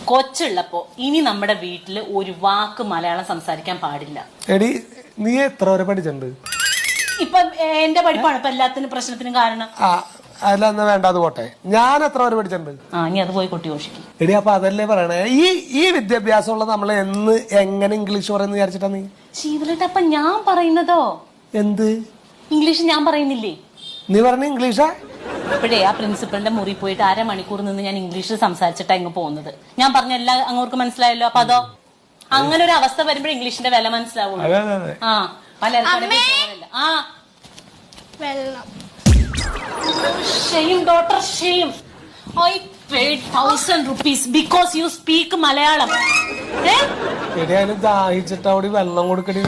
കൊച്ചുള്ളപ്പോ ഇനി നമ്മുടെ വീട്ടില് ഒരു വാക്ക് മലയാളം സംസാരിക്കാൻ പാടില്ല. എടി നീ എത്ര വരെ പഠിച്ചിട്ടുണ്ട്? ഇപ്പൊ എന്റെ പഠിപ്പാണ് ഇപ്പൊ എല്ലാത്തിനും പ്രശ്നത്തിനും കാരണം. അല്ല എന്നാ വേണ്ട, അത് പോട്ടെ. ഞാൻ എത്ര വരെ പഠിച്ചിട്ടുണ്ട്? ഇനി അത് പോയി കൊട്ടി ഘോഷിക്കും. എടി അപ്പൊ അതല്ലേ പറയണേ, ഈ വിദ്യാഭ്യാസമുള്ള നമ്മളെ എങ്ങനെ ഇംഗ്ലീഷ് പറയുന്ന വിചാരിച്ചിട്ടാ നീ? ശീതളേട്ട അപ്പൊ ഞാൻ പറയുന്നതോ എന്ത് ഇംഗ്ലീഷ് ഞാൻ പറയുന്നില്ലേ? നീ പറഞ്ഞ ഇംഗ്ലീഷാ? ഇപ്പോഴേ ആ പ്രിൻസിപ്പളിന്റെ മുറി പോയിട്ട് 1/2 മണിക്കൂർ നിന്ന് ഞാൻ ഇംഗ്ലീഷിൽ സംസാരിച്ചിട്ടാ ഇങ്ങ് പോകുന്നത്. ഞാൻ പറഞ്ഞ എല്ലാം അങ്ങോട്ട് മനസ്സിലായല്ലോ. അപ്പൊ അതോ അങ്ങനെ ഒരു അവസ്ഥ വരുമ്പോഴേ ഇംഗ്ലീഷിന്റെ വില മനസ്സിലാവുള്ളൂ. പലർക്കും shame daughter shame. I paid 1,000 rupees because you speak Malayalam. എടി അതിന് ദാഹിച്ചിട്ട് അവിടെ വെള്ളം കൊടുക്കടി.